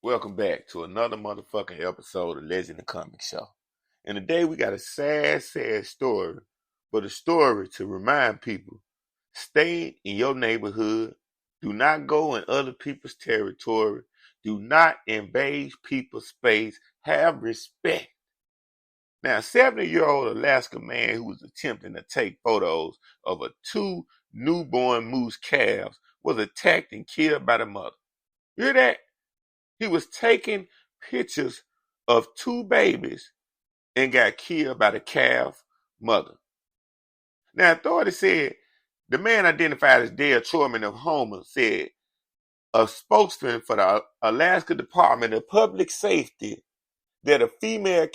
Welcome back to another motherfucking episode of Legend of Comic Show. And today we got a sad story, but a story to remind people, stay in your neighborhood, do not go in other people's territory, do not invade people's space, have respect. Now, a 70-year-old Alaska man who was attempting to take photos of two newborn moose calves was attacked and killed by the mother. You hear that? He was taking pictures of two babies and got killed by the calf mother. Now, authorities said the man identified as Dale Troyman of Homer said a spokesman for the Alaska Department of Public Safety that a female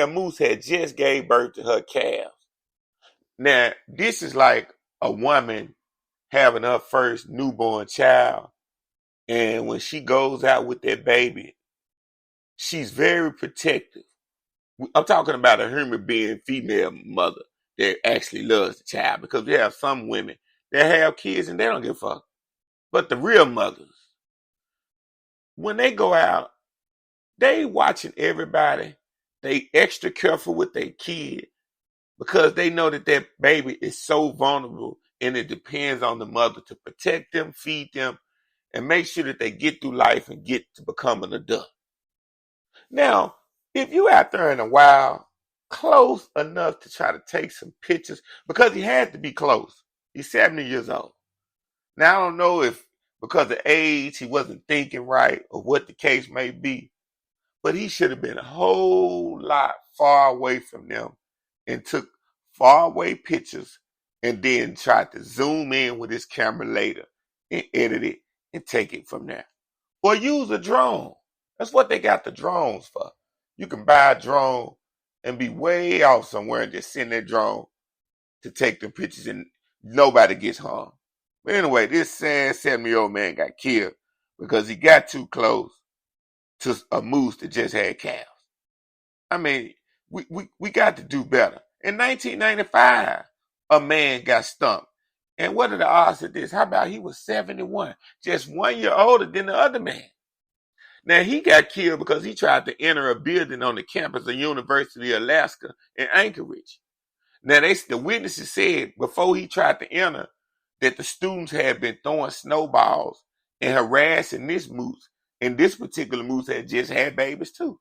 moose had just gave birth to her calves. Now, this is like a woman having her first newborn child. And when she goes out with that baby, she's very protective. I'm talking about a human being, female mother that actually loves the child, because we have some women that have kids and they don't give a fuck. But the real mothers, when they go out, they watching everybody. They extra careful with their kid because they know that their baby is so vulnerable and it depends on the mother to protect them, feed them, and make sure that they get through life and get to become an adult. Now, if you out there in the wild, close enough to try to take some pictures, because he had to be close. He's 70 years old. Now, I don't know if because of age he wasn't thinking right or what the case may be, but he should have been a whole lot far away from them and took far away pictures and then tried to zoom in with his camera later and edit it and take it from there. Or use a drone. That's what they got the drones for. You can buy a drone and be way off somewhere and just send that drone to take the pictures and nobody gets harmed. But anyway, this sad 70-year-old man got killed because he got too close to a moose that just had calves. I mean, we got to do better. In 1995, a man got stumped. And what are the odds of this? How about he was 71, just 1 year older than the other man? Now, he got killed because he tried to enter a building on the campus of University of Alaska in Anchorage. Now, the witnesses said before he tried to enter that the students had been throwing snowballs and harassing this moose. And this particular moose had just had babies too.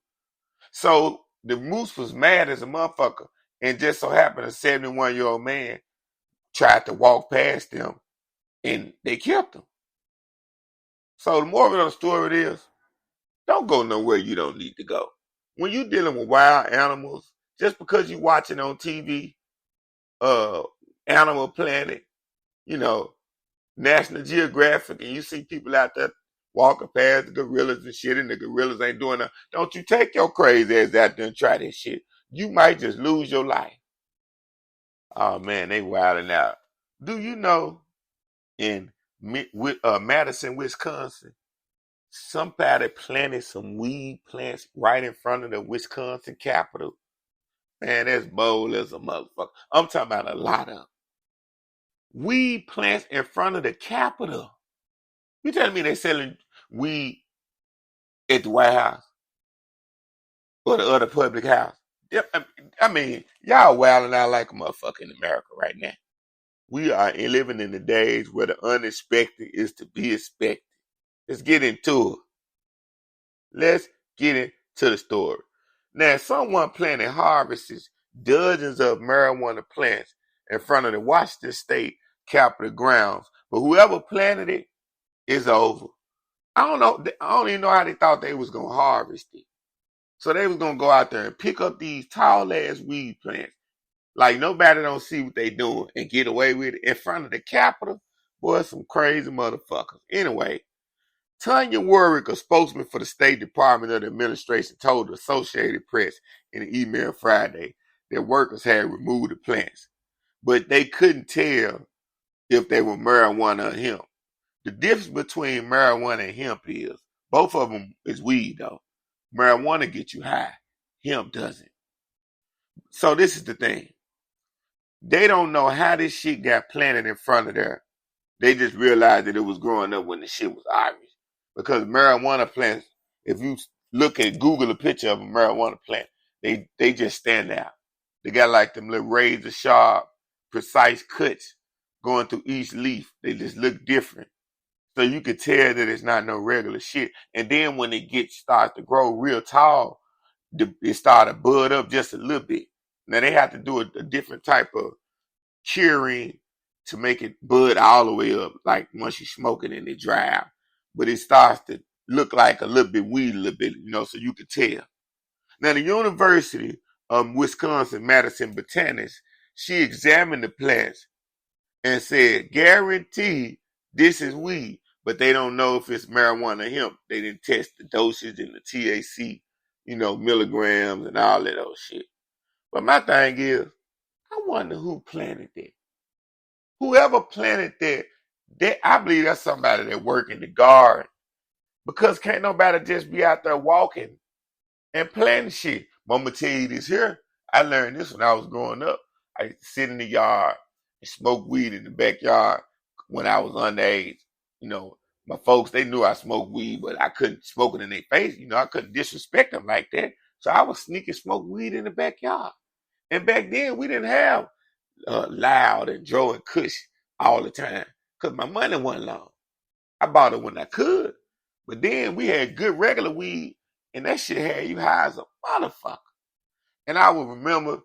So the moose was mad as a motherfucker. And just so happened a 71-year-old man tried to walk past them and they killed him. So the moral of the story is, don't go nowhere you don't need to go. When you're dealing with wild animals, just because you're watching on TV, Animal Planet, National Geographic, and you see people out there walking past the gorillas and shit, and the gorillas ain't doing nothing, don't you take your crazy ass out there and try this shit. You might just lose your life. Oh man, they wilding out. Do you know in Madison, Wisconsin, somebody planted some weed plants right in front of the Wisconsin Capitol? Man, that's bold as a motherfucker. I'm talking about a lot of weed plants in front of the Capitol. You telling me they selling weed at the White House or the other public house? Yep, I mean, y'all wilding out like a motherfucker in America right now. We are living in the days where the unexpected is to be expected. Let's get into it. Let's get into the story. Now, someone planted harvests dozens of marijuana plants in front of the Washington State Capitol grounds, but whoever planted it is over. I don't even know how they thought they was gonna harvest it. So they was gonna go out there and pick up these tall ass weed plants, like nobody don't see what they doing, and get away with it in front of the Capitol. Boy, some crazy motherfuckers. Anyway, Tanya Warwick, a spokesman for the State Department of the Administration, told the Associated Press in an email Friday that workers had removed the plants, but they couldn't tell if they were marijuana or hemp. The difference between marijuana and hemp is both of them is weed, though. Marijuana gets you high. Hemp doesn't. So this is the thing. They don't know how this shit got planted in front of there. They just realized that it was growing up when the shit was obvious. because marijuana plants, if you Google a picture of a marijuana plant, they just stand out. They got like them little razor sharp, precise cuts going through each leaf. They just look different. So you could tell that it's not no regular shit. And then when it starts to grow real tall, it started to bud up just a little bit. Now they have to do a different type of curing to make it bud all the way up. Like once you smoke it and it dry out. But it starts to look like a little bit weed, a little bit, so you could tell. Now the University of Wisconsin-Madison botanist, she examined the plants and said, guaranteed this is weed, but they don't know if it's marijuana or hemp. They didn't test the dosage and the THC, milligrams and all that old shit. But my thing is, I wonder who planted that. Whoever planted that, I believe that's somebody that work in the garden. Because can't nobody just be out there walking and planting shit. But I'm going to tell you this here. I learned this when I was growing up. I used to sit in the yard and smoke weed in the backyard when I was underage. My folks, they knew I smoked weed, but I couldn't smoke it in their face. I couldn't disrespect them like that. So I would sneak and smoke weed in the backyard. And back then, we didn't have Loud and Joe and Kush all the time because my money wasn't long. I bought it when I could. But then we had good regular weed, and that shit had you high as a motherfucker. And I would remember,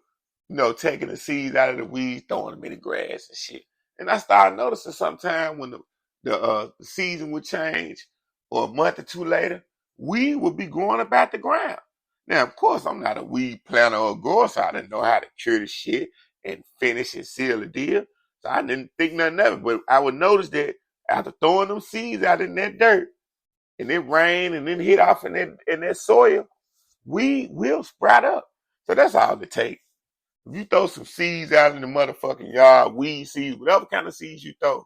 taking the seeds out of the weeds, throwing them in the grass and shit. And I started noticing sometime when the season would change, or a month or two later, weed would be growing up out the ground. Now, of course, I'm not a weed planter or grower, so I didn't know how to cure the shit and finish and seal the deal. So I didn't think nothing of it. But I would notice that after throwing them seeds out in that dirt, and it rained and then hit off in that soil, weed will sprout up. So that's all it takes. If you throw some seeds out in the motherfucking yard, weed seeds, whatever kind of seeds you throw,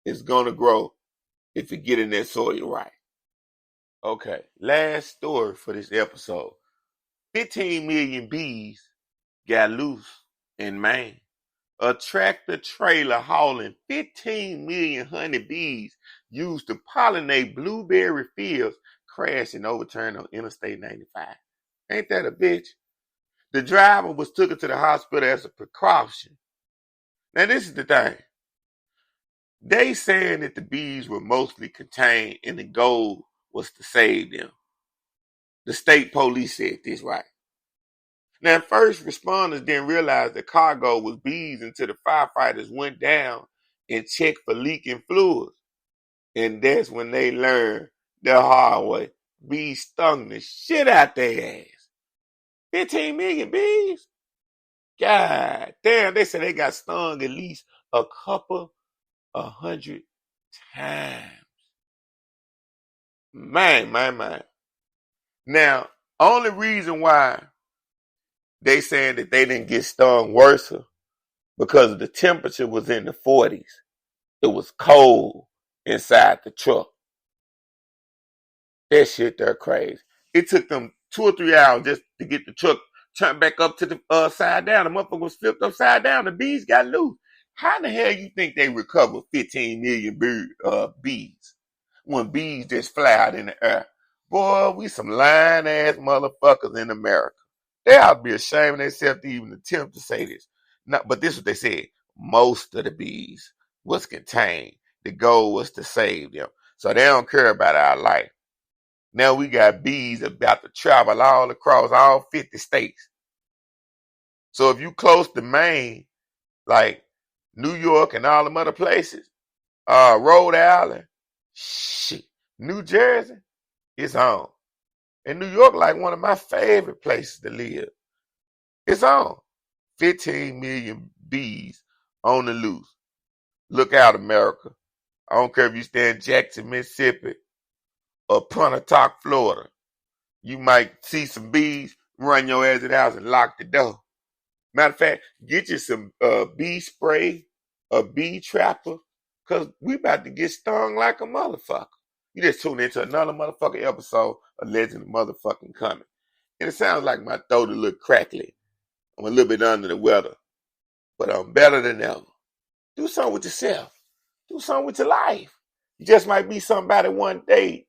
it's gonna grow if you get in that soil right. Okay, last story for this episode. 15 million bees got loose in Maine. A tractor trailer hauling 15 million honeybees used to pollinate blueberry fields crashed and overturned on Interstate 95. Ain't that a bitch? The driver was taken to the hospital as a precaution. Now this is the thing. They saying that the bees were mostly contained and the goal was to save them. The state police said this, right? Now, first responders didn't realize the cargo was bees until the firefighters went down and checked for leaking fluids. And that's when they learned the hard way. Bees stung the shit out their ass. 15 million bees? God damn, they said they got stung at least a couple 100 times. Man. Now, only reason why they saying that they didn't get stung worse because the temperature was in the 40s. It was cold inside the truck. That shit, they're crazy. It took them 2 or 3 hours just to get the truck turned back up to the side down. The motherfucker was flipped upside down. The bees got loose. How the hell you think they recovered 15 million bees when bees just fly out in the air? Boy, we some lying ass motherfuckers in America. They ought to be ashamed of themselves to even attempt to say this. But this is what they said. Most of the bees was contained. The goal was to save them. So they don't care about our life. Now we got bees about to travel all across all 50 states. So if you close to Maine, like New York and all them other places, Rhode Island, shit, New Jersey, it's on. And New York, like one of my favorite places to live. It's on. 15 million bees on the loose. Look out, America. I don't care if you stay in Jackson, Mississippi, or Pontotoc, Florida. You might see some bees, run your ass to the house and lock the door. Matter of fact, get you some bee spray, a bee trapper, because we about to get stung like a motherfucker. You just tuned into another motherfucking episode of Legend Motherfucking Coming. And it sounds like my throat a little crackly. I'm a little bit under the weather, but I'm better than ever. Do something with yourself. Do something with your life. You just might be somebody one day.